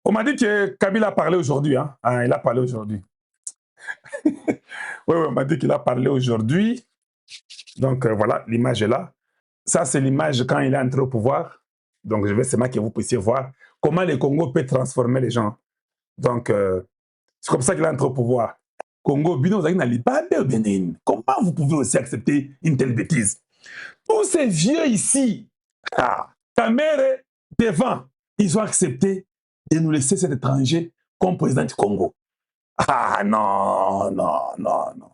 On m'a dit que Kabila a parlé aujourd'hui. Hein. Ah, il a parlé aujourd'hui. Oui, on m'a dit qu'il a parlé aujourd'hui. Donc voilà, l'image est là. Ça, c'est l'image quand il est entré au pouvoir. Donc je veux seulement que vous puissiez voir comment le Congo peut transformer les gens. Donc c'est comme ça qu'il est entré au pouvoir. Congo, comment vous pouvez aussi accepter une telle bêtise? Tous ces vieux ici, ta mère devant, ils ont accepté de nous laisser cet étranger comme président du Congo. Ah non, non, non, non,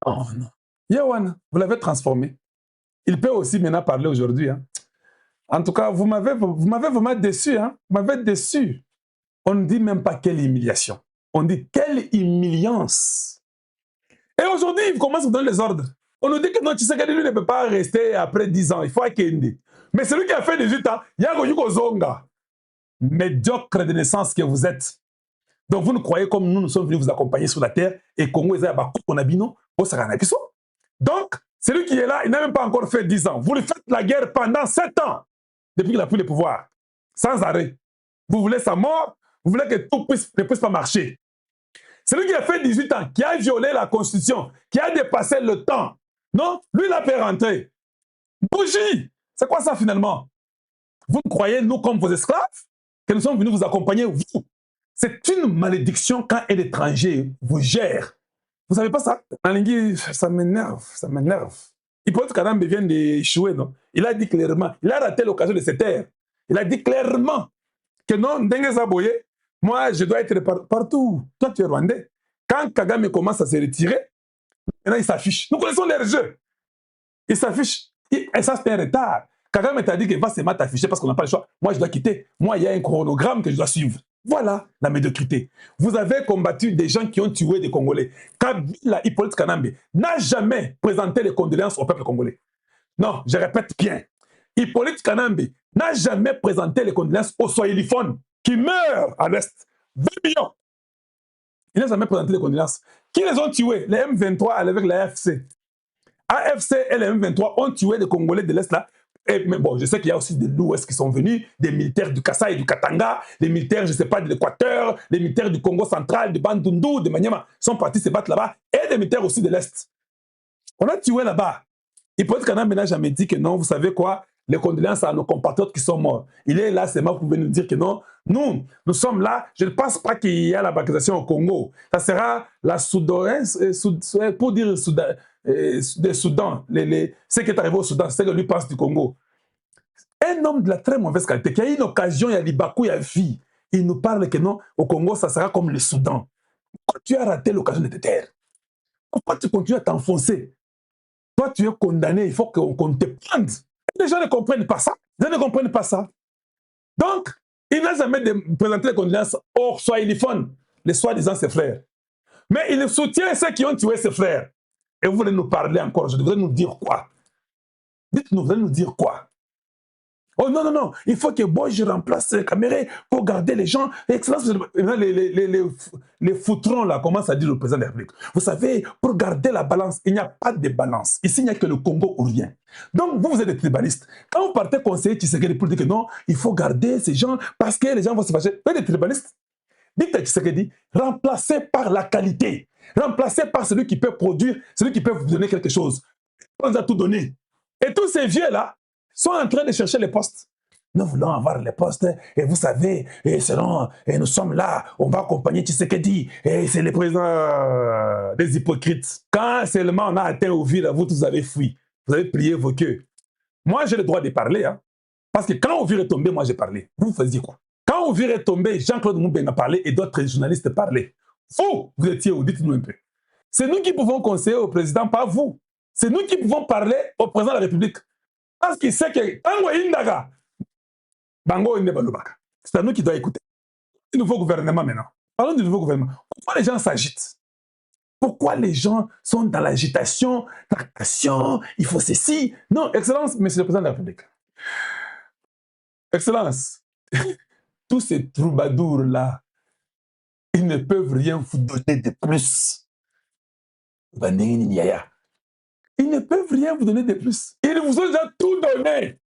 non, non. Yawan, vous l'avez transformé. Il peut aussi maintenant parler aujourd'hui. Hein. En tout cas, vous m'avez vraiment déçu. Hein. Vous m'avez déçu. On ne dit même pas quelle humiliation. On dit quelle humiliance. Et aujourd'hui, il commence à donner les ordres. On nous dit que non, Tshisekedi lui ne peut pas rester après 10 ans. Il faut Akende. Mais celui qui a fait 18 ans, Yago Yuko Zonga. Médiocre de naissance que vous êtes. Donc vous nous croyez comme nous sommes venus vous accompagner sur la terre et Congo est à Konabino, donc celui qui est là, il n'a même pas encore fait 10 ans. Vous lui faites la guerre pendant 7 ans depuis qu'il a pris le pouvoir, sans arrêt. Vous voulez sa mort, vous voulez que tout ne puisse pas marcher. Celui qui a fait 18 ans, qui a violé la Constitution, qui a dépassé le temps, non, lui il a fait rentrer. Bougie, c'est quoi ça finalement? Vous croyez, nous, comme vos esclaves, que nous sommes venus vous accompagner, vous. C'est une malédiction quand un étranger vous gère. Vous savez pas ça? Nalingui, ça m'énerve, ça m'énerve. Hippolyte Kadambe vient d'échouer, non? Il a dit clairement, il a raté l'occasion de se taire. Il a dit clairement que non, Ndengue Zaboye, moi, je dois être partout. Toi, tu es rwandais. Quand Kagame commence à se retirer, maintenant, il s'affiche. Nous connaissons les jeux. Il s'affiche. Et ça, c'est un retard. Kagame t'a dit qu'il va se mettre afficher parce qu'on n'a pas le choix. Moi, je dois quitter. Moi, il y a un chronogramme que je dois suivre. Voilà la médiocrité. Vous avez combattu des gens qui ont tué des Congolais. Kabila Hippolyte Kanambe n'a jamais présenté les condoléances au peuple congolais. Non, je répète bien. Hippolyte Kanambe n'a jamais présenté les condoléances aux Swahiliphones qui meurent à l'Est. 20 millions. Il n'a jamais présenté les condoléances. Qui les ont tués? Les M23 avec la AFC. AFC et les M23 ont tué les Congolais de l'Est là. Mais bon, je sais qu'il y a aussi des l'Ouest qui sont venus, des militaires du Kassai et du Katanga, des militaires, je ne sais pas, de l'Équateur, les militaires du Congo central, de Bandundu, de Maniema, sont partis se battre là-bas, et des militaires aussi de l'Est. On a tué là-bas. Hippolyte Kanambe n'a jamais dit que non, vous savez quoi, les condoléances à nos compatriotes qui sont morts. Il est là, c'est moi, vous pouvez nous dire que non. Nous sommes là, je ne pense pas qu'il y a la banquisation au Congo. Ça sera la Soudan, pour dire Soudan, des Soudan, ce qui est arrivé au Soudan, c'est ce que lui pense du Congo. Un homme de la très mauvaise qualité, qui a eu une occasion, il y a Libakou, il y a vie, il nous parle que non, au Congo, ça sera comme le Soudan. Pourquoi tu as raté l'occasion de te taire? Pourquoi tu continues à t'enfoncer? Toi, tu es condamné, il faut qu'on te prenne. Les gens ne comprennent pas ça. Les gens ne comprennent pas ça. Donc, il n'a jamais présenté les condoléances aux Swahiliphones, les soi-disant ses frères. Mais il soutient ceux qui ont tué ses frères. Et vous voulez nous parler encore aujourd'hui, vous voulez nous dire quoi? Dites-nous, vous voulez nous dire quoi? Oh non, non, non, il faut que je remplace Kamere pour garder les gens. Excellence, les foutrons là commencent à dire au président de la République. Vous savez, pour garder la balance, il n'y a pas de balance. Ici, il n'y a que le Congo ou rien. Donc, vous êtes des tribalistes. Quand vous partez conseiller Tshisekedi pour dire que non, il faut garder ces gens parce que les gens vont se fâcher. Vous êtes des tribalistes. Dites à Tshisekedi, remplacé par la qualité. Remplacé par celui qui peut produire, celui qui peut vous donner quelque chose. On nous a tout donné. Et tous ces vieux-là sont en train de chercher les postes. Nous voulons avoir les postes, et vous savez, et selon, et nous sommes là, on va accompagner Tshisekedi, et c'est le président des hypocrites. Quand seulement on a atteint au ville, vous tous avez fui. Vous avez plié vos queues. Moi, j'ai le droit de parler, hein, parce que quand Ovir est tombé, moi j'ai parlé. Vous faisiez quoi? Quand Ovir est tombé, Jean-Claude Moubeng a parlé et d'autres journalistes parlaient. Vous étiez où? Dites-nous un peu. C'est nous qui pouvons conseiller au président, pas vous. C'est nous qui pouvons parler au président de la République. Parce qu'il sait que Tango Indaga, Bango Indebalubaka, c'est à nous qui doit écouter. Le nouveau gouvernement maintenant. Parlons du nouveau gouvernement. Pourquoi les gens s'agitent? Pourquoi les gens sont dans l'agitation, tractation, il faut ceci? Non, Excellence, Monsieur le Président de la République. Excellence, tous ces troubadours-là, ils ne peuvent rien vous donner de plus. Ils ne peuvent rien vous donner de plus. Ils vous ont déjà tout donné.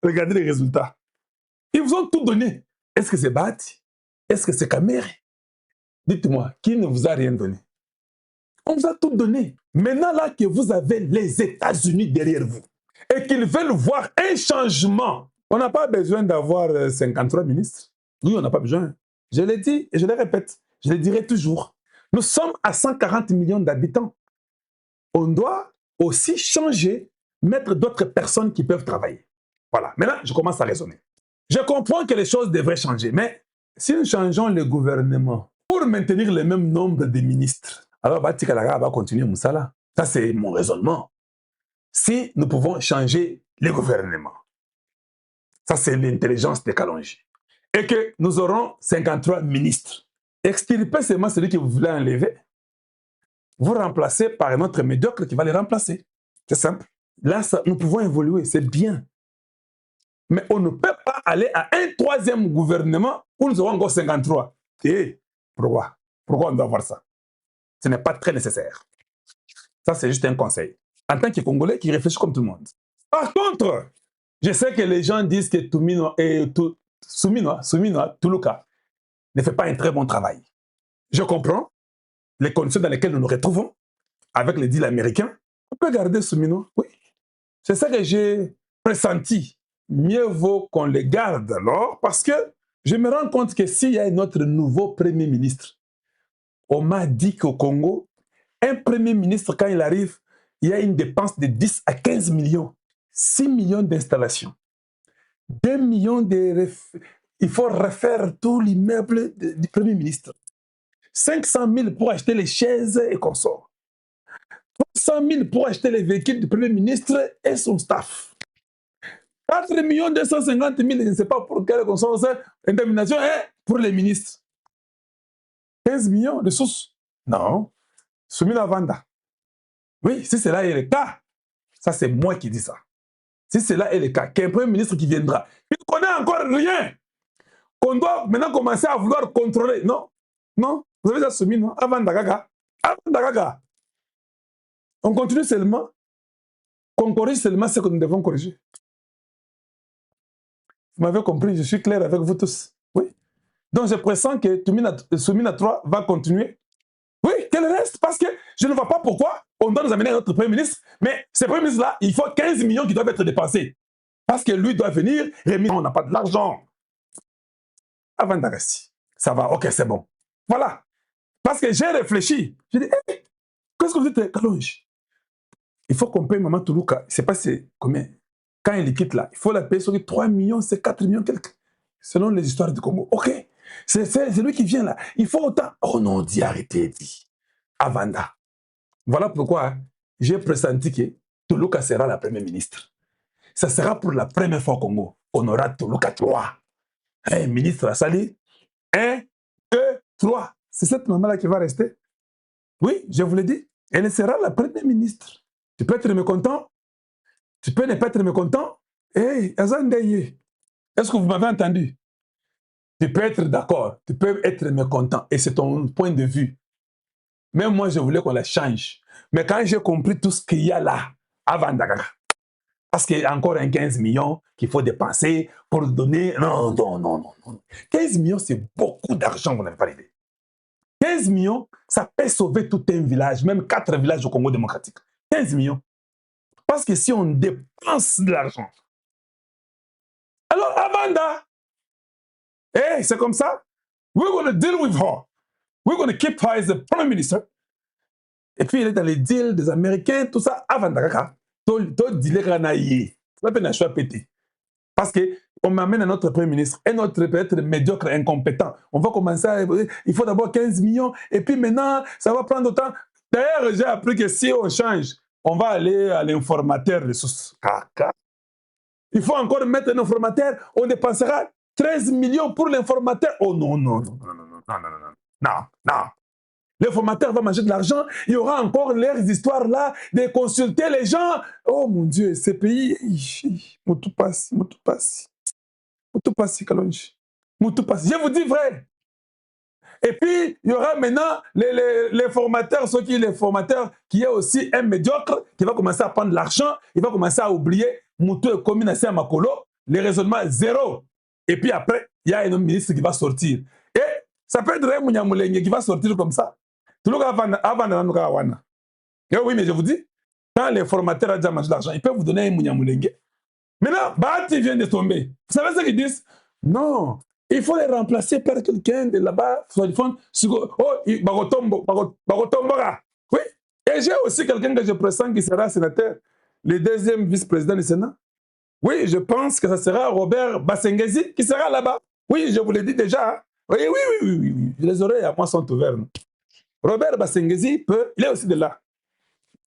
Regardez les résultats. Ils vous ont tout donné. Est-ce que c'est bâti? Est-ce que c'est Kamere? Dites-moi, qui ne vous a rien donné? On vous a tout donné. Maintenant, là que vous avez les États-Unis derrière vous et qu'ils veulent voir un changement, on n'a pas besoin d'avoir 53 ministres. Oui, on n'a pas besoin. Je l'ai dit et je le répète. Je le dirai toujours. Nous sommes à 140 millions d'habitants. On doit aussi changer, mettre d'autres personnes qui peuvent travailler. Voilà. Maintenant, je commence à raisonner. Je comprends que les choses devraient changer, mais si nous changeons le gouvernement pour maintenir le même nombre de ministres, alors Batikalaga va continuer Moussala. Ça, c'est mon raisonnement. Si nous pouvons changer le gouvernement, ça, c'est l'intelligence de Kalonji, et que nous aurons 53 ministres, extirpez seulement celui que vous voulez enlever, vous remplacez par un autre médiocre qui va les remplacer. C'est simple. Là, ça, nous pouvons évoluer, c'est bien. Mais on ne peut pas aller à un troisième gouvernement où nous aurons encore 53. Et pourquoi? Pourquoi on doit avoir ça? Ce n'est pas très nécessaire. Ça, c'est juste un conseil. En tant que Congolais qui réfléchit comme tout le monde. Par contre, je sais que les gens disent que Souminoa Tuluka ne fait pas un très bon travail. Je comprends les conditions dans lesquelles nous nous retrouvons avec les deals américains. On peut garder Souminoa, oui. C'est ça que j'ai pressenti. Mieux vaut qu'on les garde alors, parce que je me rends compte que s'il y a notre nouveau Premier ministre, on m'a dit qu'au Congo, un Premier ministre, quand il arrive, il y a une dépense de 10 à 15 millions. 6 millions d'installations. 2 millions de... Il faut refaire tout l'immeuble du Premier ministre. 500 000 pour acheter les chaises et consorts. 300 000 pour acheter les véhicules du Premier ministre et son staff. 4 250 000, je ne sais pas pour quelle conscience, indemnisation pour les ministres. 15 millions de sources. Non. Soumis à Vanda. Oui, si cela est le cas, ça c'est moi qui dis ça. Si cela est le cas, qu'un premier ministre qui viendra, il ne connaît encore rien, qu'on doit maintenant commencer à vouloir contrôler. Non, non, vous avez déjà soumis, non? Avant Dagaga. Avant Dagaga. On continue seulement, qu'on corrige seulement ce que nous devons corriger. Vous m'avez compris, je suis clair avec vous tous. Oui. Donc je pressens que Soumina 3 va continuer. Oui, qu'elle reste, parce que je ne vois pas pourquoi on doit nous amener à notre Premier ministre, mais ce Premier ministre-là, il faut 15 millions qui doivent être dépensés. Parce que lui doit venir, Rémi, on n'a pas de l'argent. Avant d'arrêter. Ça va, ok, c'est bon. Voilà. Parce que j'ai réfléchi. J'ai dit, hey, qu'est-ce que vous dites, Kalonji? Il faut qu'on paye Maman Toulouka. Je ne sais pas c'est combien. Quand il quitte là, il faut la payer sur 3 millions, c'est 4 millions quelques. Selon les histoires du Congo. Ok. C'est lui qui vient là. Il faut autant. Oh non, dis arrêtez, dis. Avanda. Voilà pourquoi j'ai pressenti que Toulouka sera la première ministre. Ça sera pour la première fois au Congo. On aura Toulouka 3. Un ministre à Sali. 1, 2, 3. C'est cette maman-là qui va rester. Oui, je vous l'ai dit. Elle sera la première ministre. Tu peux être mécontent. Tu peux ne pas être mécontent. Hey, Azandeye. Est-ce que vous m'avez entendu? Tu peux être d'accord. Tu peux être mécontent. Et c'est ton point de vue. Même moi, je voulais qu'on la change. Mais quand j'ai compris tout ce qu'il y a là, avant Dagaga, parce qu'il y a encore un 15 millions qu'il faut dépenser pour donner... Non, non, non, non, non. 15 millions, c'est beaucoup d'argent, vous n'avez pas l'idée. 15 millions, ça peut sauver tout un village, même 4 villages au Congo démocratique. 15 millions. Parce que si on dépense de l'argent, alors Avanda, hey, c'est comme ça. We're going to deal with her. We're going to keep her as the Prime Minister. Et puis, il est dans les deals des Américains, tout ça, avant Dagaga. Tout dealer Ranaïe. Ça peut n'a pas péter. Parce qu'on m'amène à notre Premier ministre, et notre peut-être médiocre, incompétent. On va commencer à... Il faut d'abord 15 millions, et puis maintenant, ça va prendre autant. D'ailleurs, j'ai appris que si on change, on va aller à l'informateur ressources. Il faut encore mettre un informateur, on dépensera 13 millions pour l'informateur. Oh non, non, non, non, non, non, non, non, non, non, non. L'informateur va manger de l'argent, il y aura encore leurs histoires là, de consulter les gens. Oh mon Dieu, ces pays, Moutou passe, Kalonji. Moutou passe. Je vous dis vrai. Et puis, il y aura maintenant les formateurs, ceux qui les formateurs, qui est aussi un médiocre, qui va commencer à prendre l'argent, il va commencer à oublier Moutou et commune à Makolo, les raisonnements zéro. Et puis après, il y a un ministre qui va sortir. Et Ça peut être un Mouniamoulenge qui va sortir comme ça. Tout le monde avant. Oui, mais je vous dis, quand les formateurs ont déjà mangé l'argent, ils peuvent vous donner un Mouniamoulenge. Maintenant, Bahati vient de tomber. Vous savez ce qu'ils disent? Non, il faut les remplacer par quelqu'un de là-bas. Oh, Bagotomboga. Oui, et j'ai aussi quelqu'un que je pressens qui sera sénateur, le deuxième vice-président du Sénat. Oui, je pense que ça sera Robert Bassengezi qui sera là-bas. Oui, je vous l'ai dit déjà. Oui, oui, oui, oui, oui. Les oreilles à moi sont ouvertes. Robert Bassengezi il est aussi de là.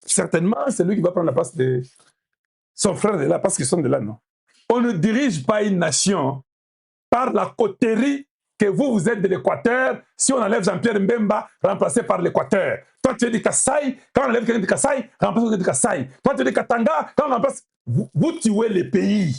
Certainement, c'est lui qui va prendre la place de son frère de là, parce qu'ils sont de là, non? On ne dirige pas une nation par la coterie que vous êtes de l'Équateur. Si on enlève Jean-Pierre Mbemba, remplacé par l'Équateur. Toi, tu es du Kasaï, quand on enlève quelqu'un du Kasaï, remplacé par du Kasaï. Toi, tu es du Katanga, quand on remplace... Vous tuez les pays.